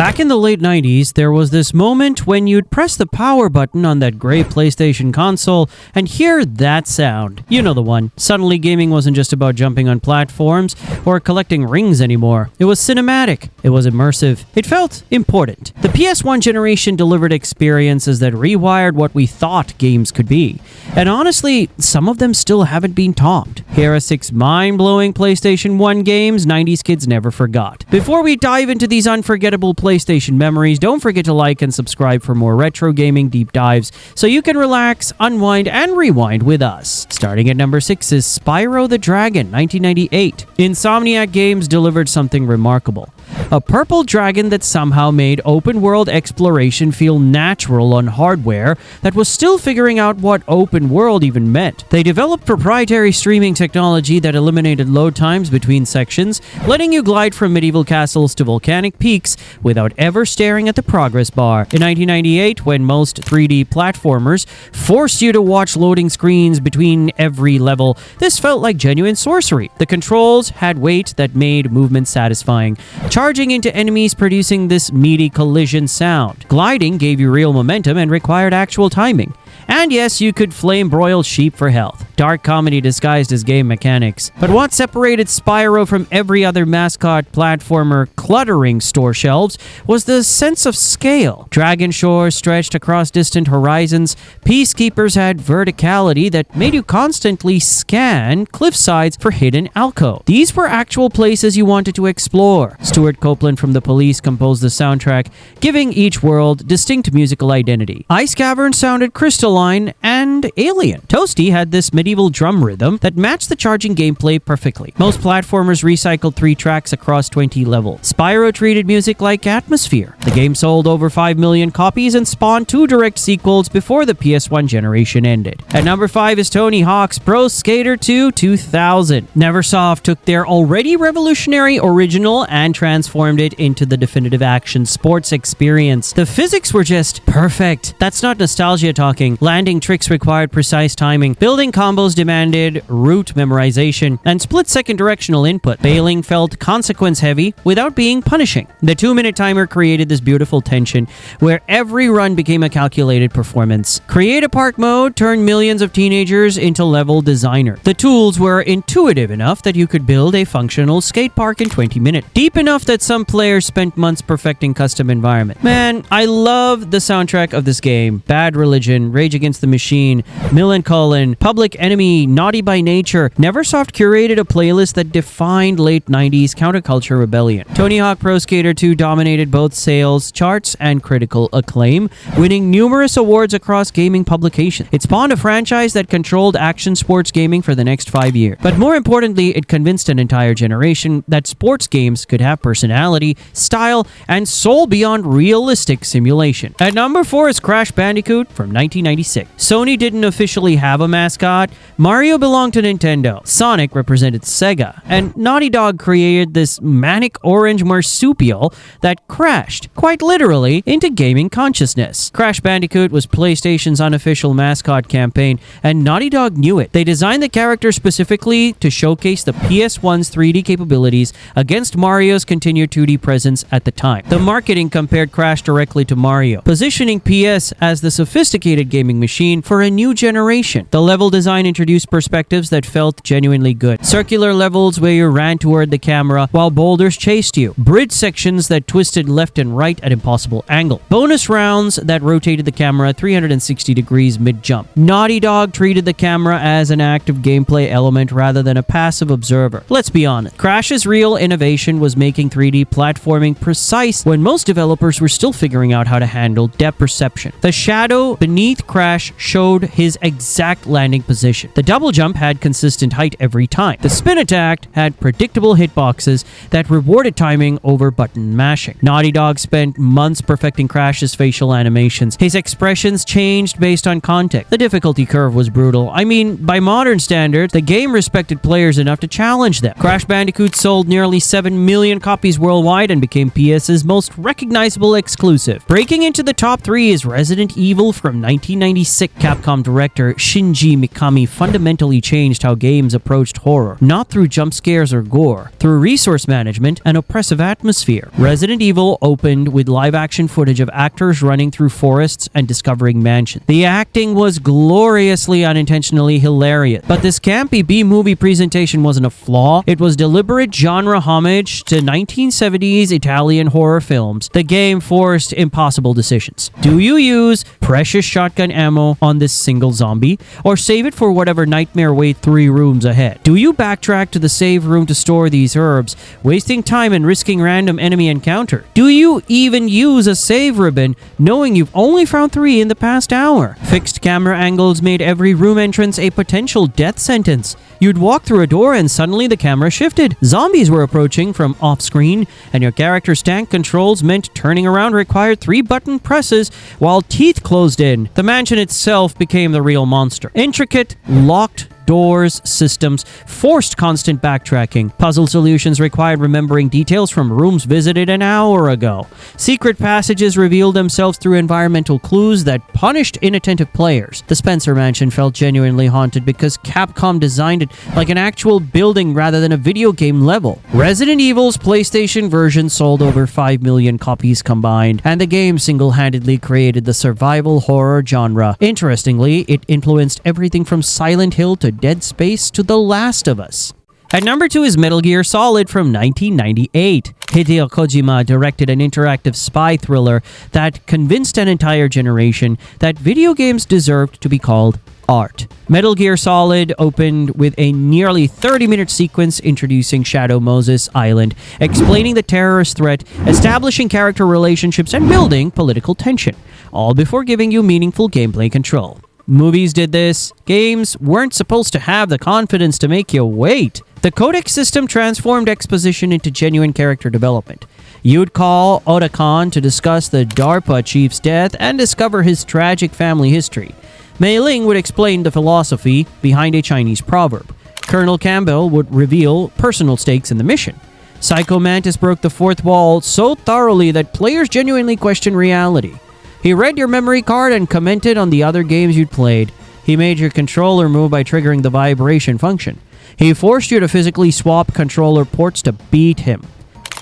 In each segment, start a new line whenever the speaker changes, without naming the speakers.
Back in the late 90s, there was this moment when you'd press the power button on that gray PlayStation console and hear that sound. You know the one. Suddenly gaming wasn't just about jumping on platforms or collecting rings anymore. It was cinematic. It was immersive. It felt important. The PS1 generation delivered experiences that rewired what we thought games could be. And honestly, some of them still haven't been topped. Here are 6 mind-blowing PlayStation 1 games 90s kids never forgot. Before we dive into these unforgettable PlayStation memories, don't forget to like and subscribe for more retro gaming deep dives so you can relax, unwind, and rewind with us. Starting at number 6 is Spyro the Dragon, 1998. Insomniac Games delivered something remarkable. A purple dragon that somehow made open-world exploration feel natural on hardware that was still figuring out what open world even meant. They developed proprietary streaming technology that eliminated load times between sections, letting you glide from medieval castles to volcanic peaks without ever staring at the progress bar. In 1998, when most 3D platformers forced you to watch loading screens between every level, this felt like genuine sorcery. The controls had weight that made movement satisfying. Charging into enemies producing this meaty collision sound. Gliding gave you real momentum and required actual timing. And yes, you could flame broil sheep for health. Dark comedy disguised as game mechanics. But what separated Spyro from every other mascot platformer cluttering store shelves was the sense of scale. Dragon shores stretched across distant horizons. Peacekeepers had verticality that made you constantly scan cliffsides for hidden alcoves. These were actual places you wanted to explore. Stuart Copeland from The Police composed the soundtrack, giving each world distinct musical identity. Ice Cavern sounded crystalline and alien. Toasty had this medieval drum rhythm that matched the charging gameplay perfectly. Most platformers recycled 3 tracks across 20 levels. Spyro treated music like atmosphere. The game sold over 5 million copies and spawned 2 direct sequels before the PS1 generation ended. At number 5 is Tony Hawk's Pro Skater 2 2000. Neversoft took their already revolutionary original and transformed it into the definitive action sports experience. The physics were just perfect. That's not nostalgia talking. Landing tricks required precise timing. Building combos demanded route memorization and split-second directional input. Failing felt consequence-heavy without being punishing. The 2-minute timer created this beautiful tension where every run became a calculated performance. Create a park mode turned millions of teenagers into level designer. The tools were intuitive enough that you could build a functional skate park in 20 minutes. Deep enough that some players spent months perfecting custom environment. Man, I love the soundtrack of this game. Bad Religion, Rage Against the Machine, Millencolin, Public Enemy, Naughty by Nature. Neversoft curated a playlist that defined late 90s counterculture rebellion. Tony Hawk Pro Skater 2 dominated both sales charts and critical acclaim, winning numerous awards across gaming publications. It spawned a franchise that controlled action sports gaming for the next 5 years. But more importantly, it convinced an entire generation that sports games could have personality, style, and soul beyond realistic simulation. At number 4 is Crash Bandicoot from 1996. Sony didn't officially have a mascot. Mario belonged to Nintendo. Sonic represented Sega. And Naughty Dog created this manic orange marsupial that crashed, quite literally, into gaming consciousness. Crash Bandicoot was PlayStation's unofficial mascot campaign, and Naughty Dog knew it. They designed the character specifically to showcase the PS1's 3D capabilities against Mario's continued 2D presence at the time. The marketing compared Crash directly to Mario, positioning PS as the sophisticated gaming machine for a new generation. The level design introduced perspectives that felt genuinely good. Circular levels where you ran toward the camera while boulders chased you. Bridge sections that twisted left and right at impossible angle. Bonus rounds that rotated the camera 360 degrees mid-jump. Naughty Dog treated the camera as an active gameplay element rather than a passive observer. Let's be honest, Crash's real innovation was making 3D platforming precise when most developers were still figuring out how to handle depth perception. The shadow beneath Crash showed his exact landing position. The double jump had consistent height every time. The spin attack had predictable hitboxes that rewarded timing over button mashing. Naughty Dog spent months perfecting Crash's facial animations. His expressions changed based on context. The difficulty curve was brutal. I mean, by modern standards, the game respected players enough to challenge them. Crash Bandicoot sold nearly 7 million copies worldwide and became PS's most recognizable exclusive. Breaking into the top 3 is Resident Evil from 1999. 1996, Capcom director Shinji Mikami fundamentally changed how games approached horror, not through jump scares or gore, through resource management and oppressive atmosphere. Resident Evil opened with live-action footage of actors running through forests and discovering mansions. The acting was gloriously unintentionally hilarious, but this campy B-movie presentation wasn't a flaw. It was deliberate genre homage to 1970s Italian horror films. The game forced impossible decisions. Do you use precious shotgun ammo on this single zombie, or save it for whatever nightmare wait 3 rooms ahead? Do you backtrack to the save room to store these herbs, wasting time and risking random enemy encounter? Do you even use a save ribbon, knowing you've only found 3 in the past hour? Fixed camera angles made every room entrance a potential death sentence. You'd walk through a door and suddenly the camera shifted. Zombies were approaching from off-screen, and your character's tank controls meant turning around required 3-button presses while teeth closed in. The mansion itself became the real monster. Intricate, locked doors, systems, forced constant backtracking. Puzzle solutions required remembering details from rooms visited an hour ago. Secret passages revealed themselves through environmental clues that punished inattentive players. The Spencer Mansion felt genuinely haunted because Capcom designed it like an actual building rather than a video game level. Resident Evil's PlayStation version sold over 5 million copies combined, and the game single-handedly created the survival horror genre. Interestingly, it influenced everything from Silent Hill to Dead Space to The Last of Us. At number 2 is Metal Gear Solid from 1998. Hideo Kojima directed an interactive spy thriller that convinced an entire generation that video games deserved to be called art. Metal Gear Solid opened with a nearly 30-minute sequence introducing Shadow Moses Island, explaining the terrorist threat, establishing character relationships, and building political tension, all before giving you meaningful gameplay control. Movies did this. Games weren't supposed to have the confidence to make you wait. The codec system transformed exposition into genuine character development. You'd call Otacon to discuss the DARPA chief's death and discover his tragic family history. Mei Ling would explain the philosophy behind a Chinese proverb. Colonel Campbell would reveal personal stakes in the mission. Psycho Mantis broke the fourth wall so thoroughly that players genuinely questioned reality. He read your memory card and commented on the other games you'd played. He made your controller move by triggering the vibration function. He forced you to physically swap controller ports to beat him.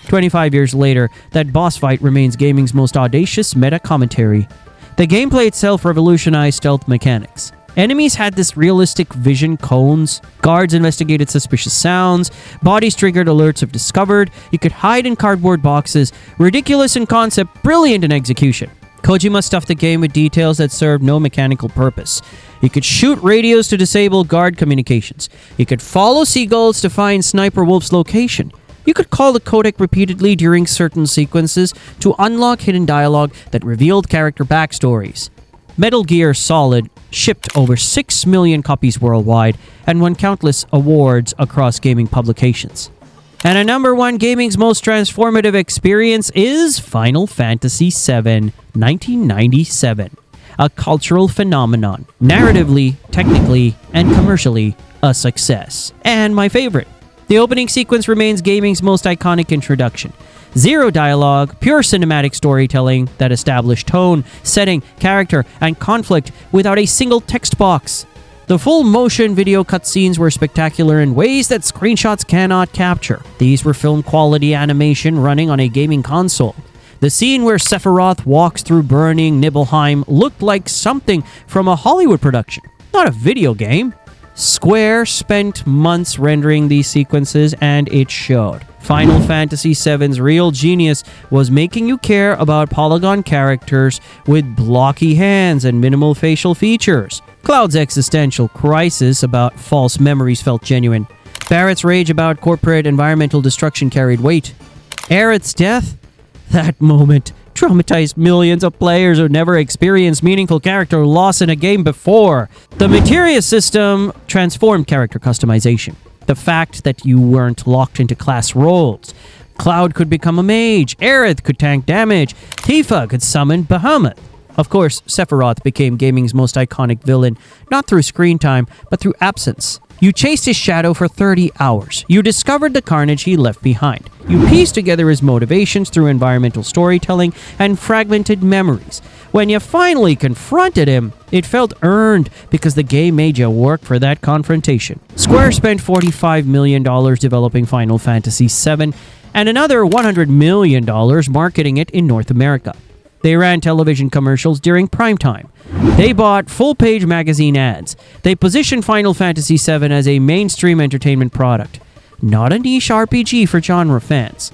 25 years later, that boss fight remains gaming's most audacious meta-commentary. The gameplay itself revolutionized stealth mechanics. Enemies had this realistic vision cones, guards investigated suspicious sounds, bodies triggered alerts if discovered, you could hide in cardboard boxes, ridiculous in concept, brilliant in execution. Kojima stuffed the game with details that served no mechanical purpose. You could shoot radios to disable guard communications. You could follow seagulls to find Sniper Wolf's location. You could call the codec repeatedly during certain sequences to unlock hidden dialogue that revealed character backstories. Metal Gear Solid shipped over 6 million copies worldwide and won countless awards across gaming publications. And at number 1, gaming's most transformative experience is Final Fantasy VII, 1997. A cultural phenomenon. Narratively, technically, and commercially, a success. And my favorite. The opening sequence remains gaming's most iconic introduction. Zero dialogue, pure cinematic storytelling that established tone, setting, character, and conflict without a single text box. The full motion video cutscenes were spectacular in ways that screenshots cannot capture. These were film quality animation running on a gaming console. The scene where Sephiroth walks through burning Nibelheim looked like something from a Hollywood production, not a video game. Square spent months rendering these sequences, and it showed. Final Fantasy VII's real genius was making you care about polygon characters with blocky hands and minimal facial features. Cloud's existential crisis about false memories felt genuine. Barrett's rage about corporate environmental destruction carried weight. Aerith's death? That moment traumatized millions of players who never experienced meaningful character loss in a game before. The Materia system transformed character customization. The fact that you weren't locked into class roles. Cloud could become a mage, Aerith could tank damage, Tifa could summon Bahamut. Of course, Sephiroth became gaming's most iconic villain, not through screen time, but through absence. You chased his shadow for 30 hours. You discovered the carnage he left behind. You pieced together his motivations through environmental storytelling and fragmented memories. When you finally confronted him, it felt earned because the game made you work for that confrontation. Square spent $45 million developing Final Fantasy VII and another $100 million marketing it in North America. They ran television commercials during prime time. They bought full-page magazine ads. They positioned Final Fantasy VII as a mainstream entertainment product, not a niche RPG for genre fans.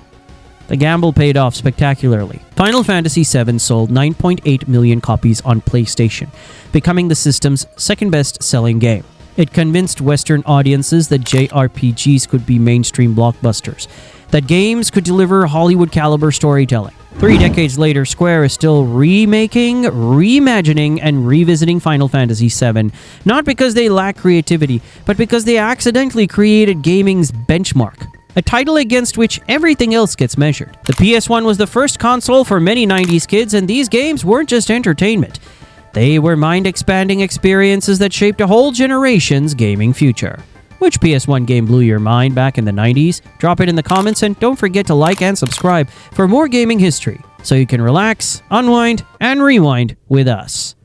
The gamble paid off spectacularly. Final Fantasy VII sold 9.8 million copies on PlayStation, becoming the system's second best-selling game. It convinced Western audiences that JRPGs could be mainstream blockbusters, that games could deliver Hollywood-caliber storytelling. 3 decades later, Square is still remaking, reimagining, and revisiting Final Fantasy VII, not because they lack creativity, but because they accidentally created gaming's benchmark, a title against which everything else gets measured. The PS1 was the first console for many 90s kids, and these games weren't just entertainment. They were mind-expanding experiences that shaped a whole generation's gaming future. Which PS1 game blew your mind back in the 90s? Drop it in the comments and don't forget to like and subscribe for more gaming history so you can relax, unwind, and rewind with us.